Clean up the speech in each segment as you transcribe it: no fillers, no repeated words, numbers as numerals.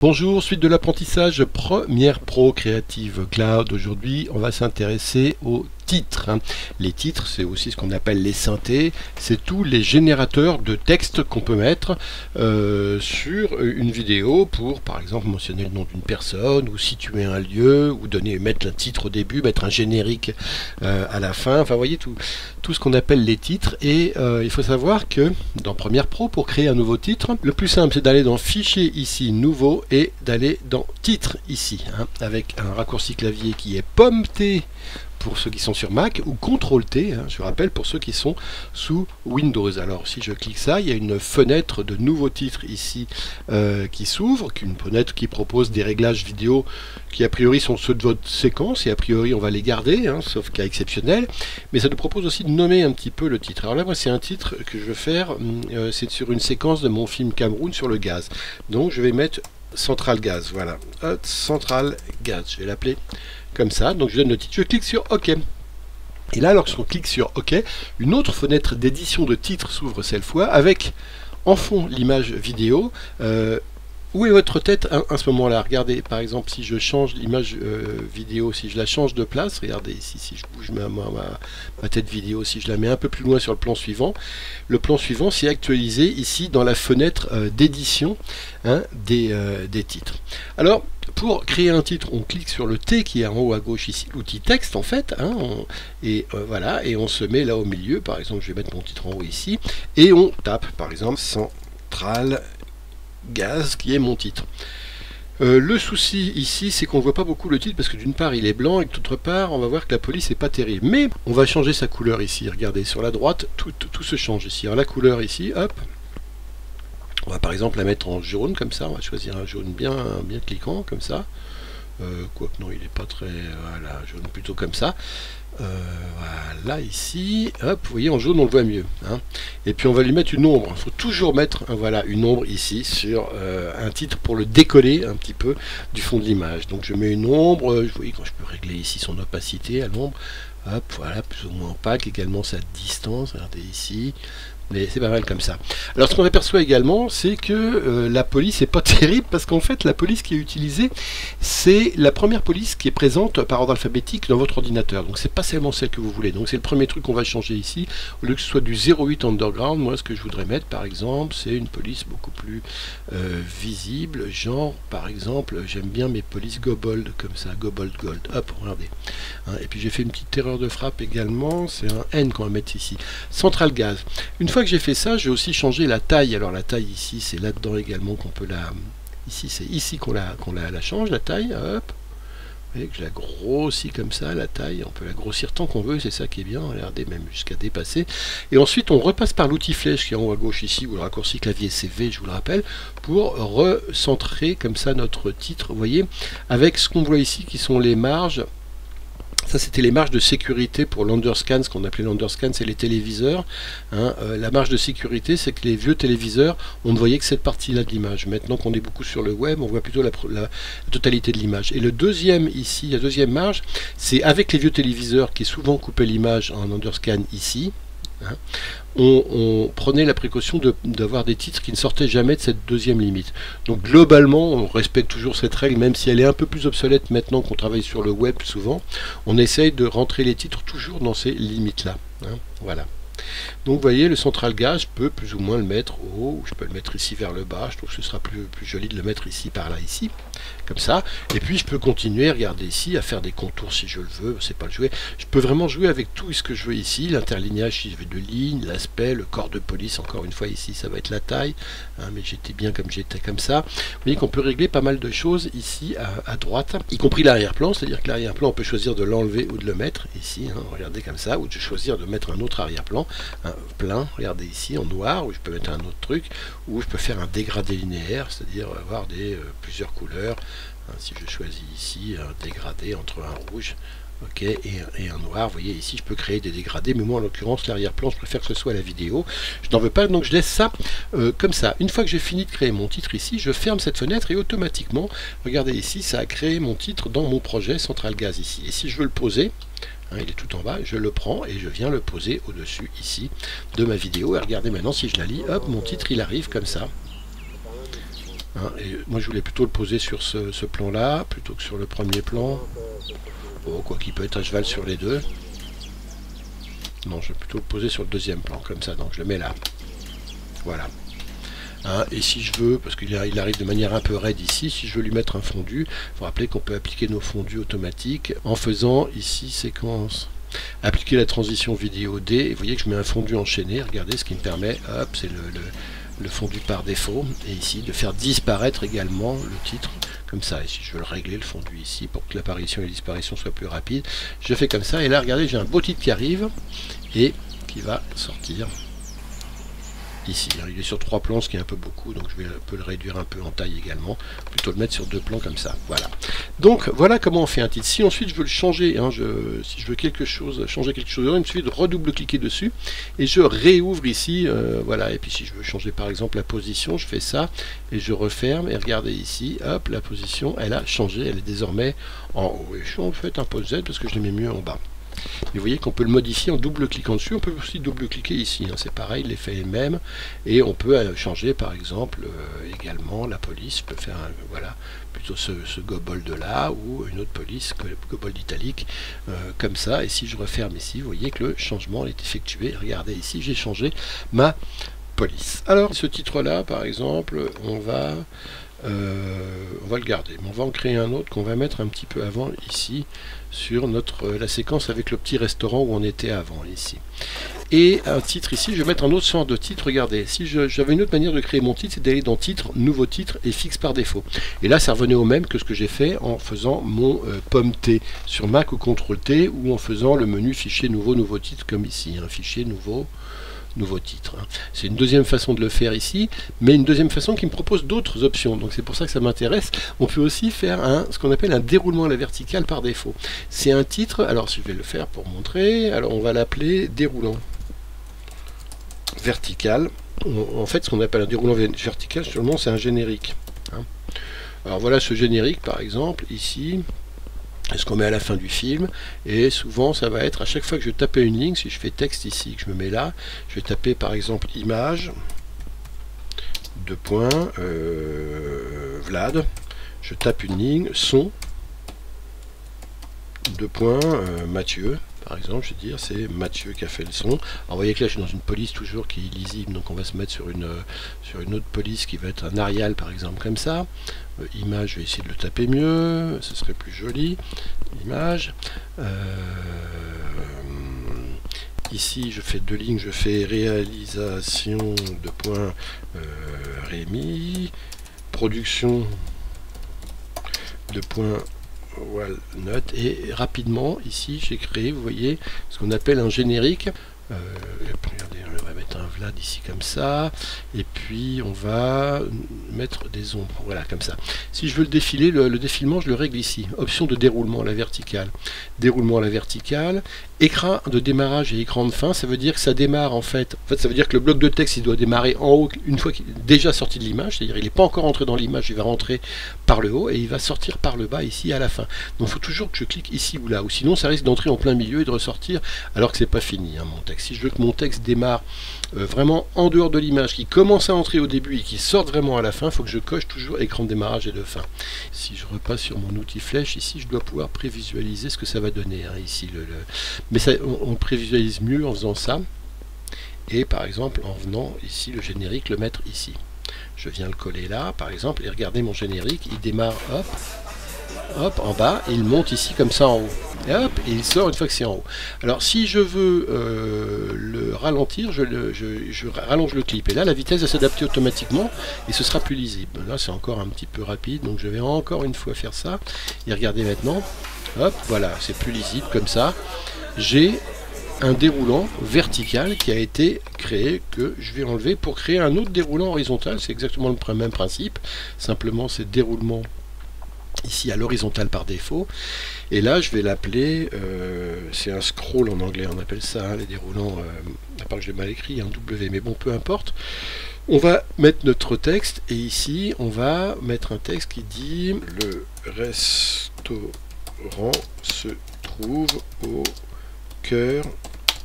Bonjour, suite de l'apprentissage Premiere Pro Creative Cloud. Aujourd'hui, on va s'intéresser aux titres. Les titres, c'est aussi ce qu'on appelle les synthés. C'est tous les générateurs de texte qu'on peut mettre sur une vidéo pour, par exemple, mentionner le nom d'une personne, ou situer un lieu, ou mettre un titre au début, mettre un générique à la fin. Enfin, vous voyez, tout ce qu'on appelle les titres. Et il faut savoir que dans Premiere Pro, pour créer un nouveau titre, le plus simple, c'est d'aller dans Fichier ici, Nouveau, et d'aller dans Titre ici, avec un raccourci clavier qui est Pomme T pour ceux qui sont sur Mac, ou CTRL T, je rappelle, pour ceux qui sont sous Windows. Alors si je clique ça, il y a une fenêtre de nouveau titre ici qui s'ouvre, une fenêtre qui propose des réglages vidéo qui a priori sont ceux de votre séquence, et a priori on va les garder, sauf cas exceptionnel, mais ça nous propose aussi de nommer un petit peu le titre. Alors là, moi c'est un titre que je veux faire, c'est sur une séquence de mon film Cameroun sur le gaz. Donc je vais mettre Central Gaz, voilà, Central Gaz, je vais l'appeler comme ça. Donc je donne le titre, je clique sur OK. Et là, lorsqu'on clique sur OK, une autre fenêtre d'édition de titre s'ouvre cette fois, avec en fond l'image vidéo. Où est votre tête à ce moment-là? Regardez, par exemple, si je change l'image vidéo, si je la change de place, regardez ici, si je bouge ma tête vidéo, si je la mets un peu plus loin sur le plan suivant c'est actualisé ici dans la fenêtre d'édition des titres. Alors, pour créer un titre, on clique sur le T qui est en haut à gauche ici, l'outil texte en fait, voilà, et on se met là au milieu. Par exemple, je vais mettre mon titre en haut ici, et on tape, par exemple, Central Gaz, qui est mon titre. Le souci ici, c'est qu'on ne voit pas beaucoup le titre, parce que d'une part il est blanc, et que d'autre part on va voir que la police n'est pas terrible. Mais on va changer sa couleur ici, regardez, sur la droite, tout se change ici. Alors la couleur ici, hop, on va par exemple la mettre en jaune, comme ça, on va choisir un jaune bien cliquant, comme ça. Quoique non, il n'est pas très... voilà, jaune plutôt comme ça. Voilà, ici, hop, vous voyez, en jaune on le voit mieux. Et puis on va lui mettre une ombre. Il faut toujours mettre voilà, une ombre ici sur un titre pour le décoller un petit peu du fond de l'image. Donc je mets une ombre, vous voyez, quand je peux régler ici son opacité à l'ombre, hop, voilà, plus ou moins opaque, également sa distance, regardez ici. Mais c'est pas mal comme ça. Alors ce qu'on aperçoit également, c'est que la police n'est pas terrible, parce qu'en fait la police qui est utilisée, c'est la première police qui est présente par ordre alphabétique dans votre ordinateur. Donc c'est pas seulement celle que vous voulez. Donc c'est le premier truc qu'on va changer ici. Au lieu que ce soit du 08 Underground, moi ce que je voudrais mettre par exemple, c'est une police beaucoup plus visible. Genre par exemple, j'aime bien mes polices Gobold comme ça, Gobold Gold. Hop, regardez. Et puis j'ai fait une petite erreur de frappe également, c'est un N qu'on va mettre ici. Central Gaz. Une fois que j'ai fait ça, j'ai aussi changé la taille. Alors la taille ici, c'est là-dedans également qu'on peut la... Ici, c'est ici qu'on la change, la taille. Hop. Vous voyez que je la grossis comme ça, la taille. On peut la grossir tant qu'on veut, c'est ça qui est bien. Regardez, même jusqu'à dépasser. Et ensuite, on repasse par l'outil flèche qui est en haut à gauche ici, ou le raccourci clavier CV, je vous le rappelle, pour recentrer comme ça notre titre. Vous voyez, avec ce qu'on voit ici, qui sont les marges. Ça, c'était les marges de sécurité pour l'underscan. Ce qu'on appelait l'underscan, c'est les téléviseurs. La marge de sécurité, c'est que les vieux téléviseurs, on ne voyait que cette partie-là de l'image. Maintenant qu'on est beaucoup sur le web, on voit plutôt la totalité de l'image. Et le deuxième, ici, la deuxième marge, c'est avec les vieux téléviseurs qui souvent coupaient l'image en underscan ici. On prenait la précaution d'avoir des titres qui ne sortaient jamais de cette deuxième limite. Donc globalement, on respecte toujours cette règle, même si elle est un peu plus obsolète maintenant qu'on travaille sur le web souvent. On essaye de rentrer les titres toujours dans ces limites-là. Voilà. Donc vous voyez, le Central Gaz, je peux plus ou moins le mettre au haut, ou je peux le mettre ici vers le bas. Je trouve que ce sera plus joli de le mettre ici, par là, ici, comme ça. Et puis je peux continuer, regardez ici, à faire des contours si je le veux, c'est pas le jouer. Je peux vraiment jouer avec tout ce que je veux ici, l'interlignage si je veux de lignes, l'aspect, le corps de police, encore une fois ici, ça va être la taille, mais j'étais bien comme j'étais comme ça. Vous voyez qu'on peut régler pas mal de choses ici à droite, y compris l'arrière-plan, c'est-à-dire que l'arrière-plan, on peut choisir de l'enlever ou de le mettre ici, regardez comme ça, ou de choisir de mettre un autre arrière-plan. Plein, regardez ici en noir, où je peux mettre un autre truc, ou je peux faire un dégradé linéaire, c'est-à-dire avoir plusieurs couleurs. Si je choisis ici un dégradé entre un rouge, ok, et un noir, vous voyez ici je peux créer des dégradés, mais moi en l'occurrence l'arrière-plan je préfère que ce soit la vidéo, je n'en veux pas, donc je laisse ça comme ça. Une fois que j'ai fini de créer mon titre ici, je ferme cette fenêtre et automatiquement, regardez ici, ça a créé mon titre dans mon projet Central Gaz ici. Et si je veux le poser, il est tout en bas, je le prends et je viens le poser au-dessus ici de ma vidéo. Et regardez maintenant si je la lis, hop, mon titre il arrive comme ça. Hein, et moi je voulais plutôt le poser sur ce plan-là, plutôt que sur le premier plan. Bon, quoi qu'il peut être à cheval sur les deux. Non, je vais plutôt le poser sur le deuxième plan, comme ça, donc je le mets là. Voilà. Hein, et si je veux, parce qu'il arrive de manière un peu raide ici, si je veux lui mettre un fondu, il faut rappeler qu'on peut appliquer nos fondus automatiques en faisant ici séquence. Appliquer la transition vidéo D, et vous voyez que je mets un fondu enchaîné, regardez ce qui me permet, hop, c'est le fondu par défaut, et ici de faire disparaître également le titre, comme ça. Et si je veux le régler, le fondu ici, pour que l'apparition et la disparition soient plus rapides, je fais comme ça, et là regardez, j'ai un beau titre qui arrive, et qui va sortir ici. Il est sur 3 plans, ce qui est un peu beaucoup, donc je vais un peu le réduire un peu en taille également, plutôt le mettre sur 2 plans comme ça. Voilà. Donc voilà comment on fait un titre. Si ensuite je veux le changer, hein, si je veux changer quelque chose, il me suffit de redouble-cliquer dessus et je réouvre ici. Voilà. Et puis si je veux changer par exemple la position, je fais ça et je referme. Et regardez ici, hop, la position, elle a changé, elle est désormais en haut. Et je fais en fait un pause Z parce que je l'ai mis mieux en bas. Et vous voyez qu'on peut le modifier en double-cliquant dessus. On peut aussi double-cliquer ici, hein, c'est pareil, l'effet est le même. Et on peut changer par exemple également la police. Je peux faire voilà, plutôt ce gobold de là ou une autre police, gobold italique, comme ça. Et si je referme ici, vous voyez que le changement est effectué. Regardez ici, j'ai changé ma police. Alors ce titre là par exemple, on va le garder, mais on va en créer un autre qu'on va mettre un petit peu avant ici sur la séquence avec le petit restaurant où on était avant ici. Et un titre ici, je vais mettre un autre genre de titre. Regardez, si j'avais une autre manière de créer mon titre, c'est d'aller dans titre, nouveau titre et fixe par défaut. Et là ça revenait au même que ce que j'ai fait en faisant mon pomme T sur Mac ou CTRL T, ou en faisant le menu fichier nouveau titre comme ici, un fichier nouveau titre. C'est une deuxième façon de le faire ici, mais une deuxième façon qui me propose d'autres options. Donc c'est pour ça que ça m'intéresse. On peut aussi faire ce qu'on appelle un déroulement à la verticale par défaut. C'est un titre, alors je vais le faire pour montrer, alors on va l'appeler déroulant vertical. En fait, ce qu'on appelle un déroulant vertical, seulement c'est un générique. Alors voilà ce générique par exemple, ici. Ce qu'on met à la fin du film, et souvent ça va être à chaque fois que je tape une ligne, si je fais texte ici, que je me mets là, je vais taper par exemple image, Vlad, je tape une ligne, son, Mathieu, par exemple, je vais dire c'est Mathieu qui a fait le son. Alors vous voyez que là je suis dans une police toujours qui est lisible, donc on va se mettre sur une autre police qui va être un Arial par exemple comme ça. Image, je vais essayer de le taper mieux, ce serait plus joli. Image. Ici je fais 2 lignes, je fais réalisation Rémi, production Walnut, et rapidement ici j'ai créé, vous voyez, ce qu'on appelle un générique. Regardez, on va mettre un Vlad ici comme ça, et puis on va mettre des ombres, voilà, comme ça. Si je veux le défiler, le défilement, je le règle ici. Option de déroulement à la verticale. Déroulement à la verticale. Écran de démarrage et écran de fin, ça veut dire que ça démarre en fait. Ça veut dire que le bloc de texte, il doit démarrer en haut une fois qu'il est déjà sorti de l'image, c'est-à-dire il n'est pas encore entré dans l'image, il va rentrer par le haut et il va sortir par le bas ici à la fin. Donc il faut toujours que je clique ici ou là, ou sinon ça risque d'entrer en plein milieu et de ressortir alors que c'est pas fini, hein, mon texte. Si je veux que mon texte démarre vraiment en dehors de l'image, qui commence à entrer au début et qui sorte vraiment à la fin, il faut que je coche toujours écran de démarrage et de fin. Si je repasse sur mon outil flèche, ici je dois pouvoir prévisualiser ce que ça va donner, hein, ici mais ça, on prévisualise mieux en faisant ça, et par exemple en venant ici le générique le mettre ici. Je viens le coller là par exemple, et regardez mon générique, il démarre hop en bas, et il monte ici comme ça en haut, et hop, et il sort une fois que c'est en haut. Alors si je veux le ralentir, je rallonge le clip, et là la vitesse va s'adapter automatiquement et ce sera plus lisible. Là c'est encore un petit peu rapide, donc je vais encore une fois faire ça, et regardez maintenant, hop, voilà, c'est plus lisible comme ça. J'ai un déroulant vertical qui a été créé, que je vais enlever pour créer un autre déroulant horizontal. C'est exactement le même principe, simplement c'est déroulement ici à l'horizontale par défaut, et là je vais l'appeler, c'est un scroll en anglais, on appelle ça, hein, les déroulants, à part que je l'ai mal écrit, un W, mais bon, peu importe. On va mettre notre texte, et ici on va mettre un texte qui dit le restaurant se trouve au cœur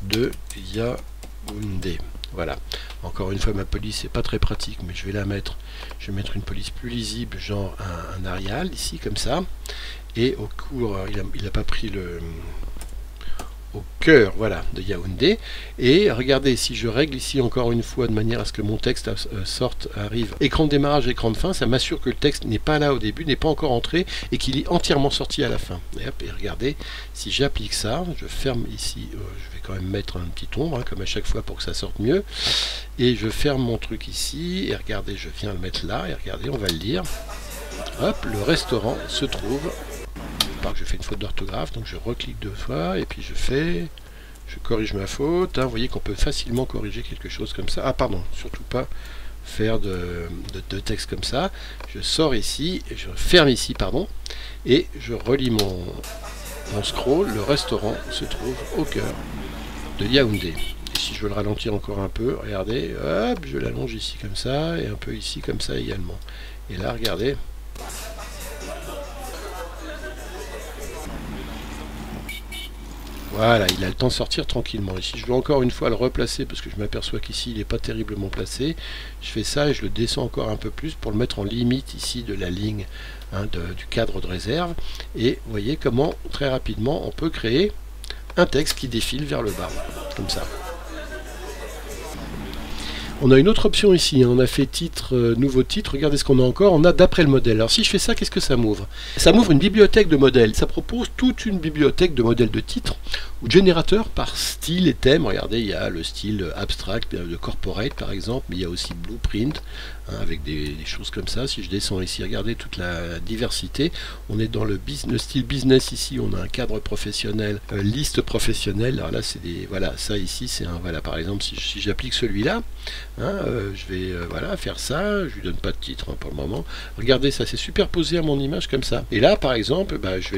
de Yaoundé. Voilà. Encore une fois, ma police c'est pas très pratique, mais je vais la mettre. Je vais mettre une police plus lisible, genre un Arial ici, comme ça. Et au cours, il a pas pris le au cœur, voilà, de Yaoundé. Et regardez, si je règle ici encore une fois de manière à ce que mon texte arrive écran de démarrage, écran de fin, ça m'assure que le texte n'est pas là au début, n'est pas encore entré et qu'il est entièrement sorti à la fin. Et, hop, et regardez, si j'applique ça, je ferme ici, je vais quand même mettre un petit ombre, hein, comme à chaque fois pour que ça sorte mieux. Et je ferme mon truc ici, et regardez, je viens le mettre là, et regardez, on va le lire. Hop, le restaurant se trouve... que je fais une faute d'orthographe, donc je reclique 2 fois et puis je corrige ma faute, hein. Vous voyez qu'on peut facilement corriger quelque chose comme ça. Ah pardon, surtout pas faire de texte comme ça. Je sors ici, et je ferme ici, pardon, et je relis mon scroll. Le restaurant se trouve au cœur de Yaoundé. Et si je veux le ralentir encore un peu, regardez, hop, je l'allonge ici comme ça, et un peu ici comme ça également. Et là, regardez. Voilà, il a le temps de sortir tranquillement. Et si je veux encore une fois le replacer, parce que je m'aperçois qu'ici il n'est pas terriblement placé, je fais ça et je le descends encore un peu plus pour le mettre en limite ici de la ligne, hein, du cadre de réserve. Et vous voyez comment très rapidement on peut créer un texte qui défile vers le bas, comme ça. On a une autre option ici, hein. On a fait titre, nouveau titre, regardez ce qu'on a encore, on a d'après le modèle. Alors si je fais ça, qu'est-ce que ça m'ouvre? Ça m'ouvre une bibliothèque de modèles, ça propose toute une bibliothèque de modèles de titres, ou de générateurs par style et thème. Regardez, il y a le style abstract de corporate par exemple, mais il y a aussi blueprint, hein, avec des choses comme ça. Si je descends ici, regardez toute la diversité. On est dans le style business ici, on a un cadre professionnel, liste professionnelle. Alors là, c'est des, voilà, ça ici, c'est un, voilà, par exemple, si j'applique celui-là, hein, je vais voilà, faire ça, je lui donne pas de titre, hein, pour le moment. Regardez, ça s'est superposé à mon image comme ça. Et là, par exemple, bah, je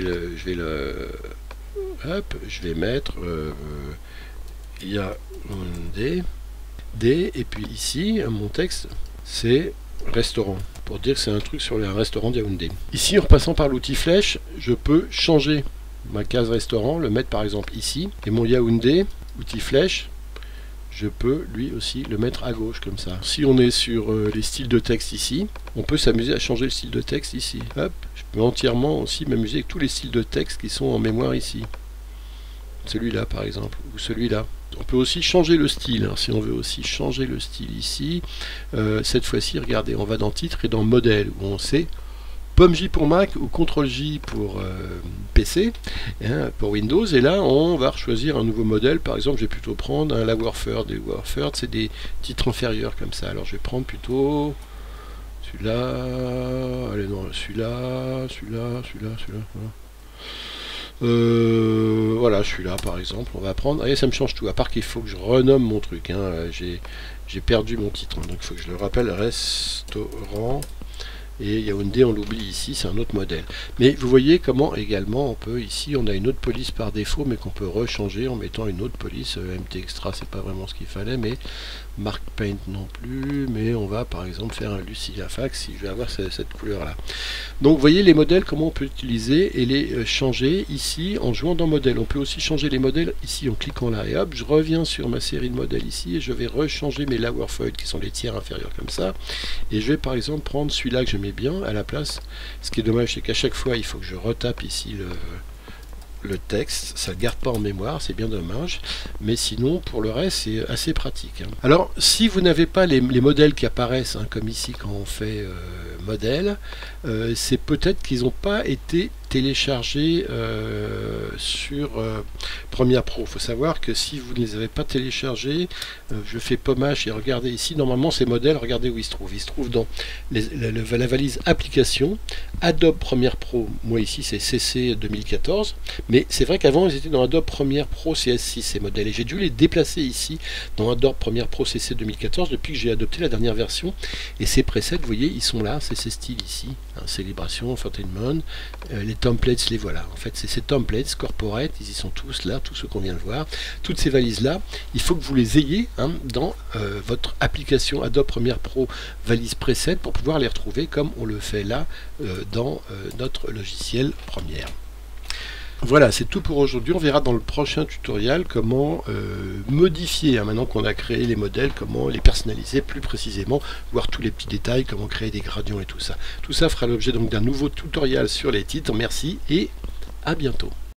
vais mettre Yaoundé, et puis ici, mon texte, c'est restaurant, pour dire que c'est un truc sur un restaurant de Yaoundé. Ici, en passant par l'outil flèche, je peux changer ma case restaurant, le mettre par exemple ici, et mon Yaoundé, outil flèche, je peux lui aussi le mettre à gauche comme ça. Si on est sur les styles de texte ici, on peut s'amuser à changer le style de texte ici. Hop, je peux entièrement aussi m'amuser avec tous les styles de texte qui sont en mémoire ici. Celui-là par exemple, ou celui-là. On peut aussi changer le style, hein, si on veut aussi changer le style ici. Cette fois-ci, regardez, on va dans titre et dans modèle, où on sait Pomme J pour Mac ou CTRL J pour PC, hein, pour Windows, et là on va choisir un nouveau modèle. Par exemple, je vais plutôt prendre un Lagerfeld. Les Lagerfeld, c'est des titres inférieurs comme ça. Alors je vais prendre plutôt celui-là, allez non, celui-là. Voilà, celui-là par exemple, on va prendre, et ça me change tout, à part qu'il faut que je renomme mon truc, hein. J'ai perdu mon titre, donc il faut que je le rappelle, restaurant, et Yaoundé on l'oublie ici, c'est un autre modèle. Mais vous voyez comment également on peut, ici on a une autre police par défaut, mais qu'on peut rechanger en mettant une autre police, MT Extra c'est pas vraiment ce qu'il fallait, mais Mark Paint non plus, mais on va par exemple faire un Lucia Fax si je vais avoir cette couleur là. Donc vous voyez les modèles, comment on peut utiliser et les changer ici en jouant dans modèle. On peut aussi changer les modèles ici en cliquant là, et hop, je reviens sur ma série de modèles ici et je vais rechanger mes Lagerfeld qui sont les tiers inférieurs comme ça, et je vais par exemple prendre celui-là que j'aimais bien à la place. Ce qui est dommage, c'est qu'à chaque fois il faut que je retape ici le texte, ça ne le garde pas en mémoire, c'est bien dommage, mais sinon pour le reste c'est assez pratique, hein. Alors si vous n'avez pas les modèles qui apparaissent, hein, comme ici quand on fait modèle, c'est peut-être qu'ils n'ont pas été téléchargés sur Premiere Pro. Il faut savoir que si vous ne les avez pas téléchargés, je fais pommage et regardez ici, normalement ces modèles, regardez où ils se trouvent. Ils se trouvent dans la valise application, Adobe Premiere Pro, moi ici c'est CC 2014, mais c'est vrai qu'avant ils étaient dans Adobe Premiere Pro CS6 ces modèles, et j'ai dû les déplacer ici dans Adobe Premiere Pro CC 2014 depuis que j'ai adopté la dernière version, et ces presets, vous voyez, ils sont là, c'est ces styles ici, hein, Célébration, Entertainment, les templates, les voilà. En fait, c'est ces templates, corporate, ils y sont tous là, tous ceux qu'on vient de voir. Toutes ces valises-là, il faut que vous les ayez, hein, dans votre application Adobe Premiere Pro valise preset pour pouvoir les retrouver comme on le fait là dans notre logiciel Premiere. Voilà, c'est tout pour aujourd'hui. On verra dans le prochain tutoriel comment modifier, hein, maintenant qu'on a créé les modèles, comment les personnaliser plus précisément, voir tous les petits détails, comment créer des gradients et tout ça. Tout ça fera l'objet donc d'un nouveau tutoriel sur les titres. Merci et à bientôt.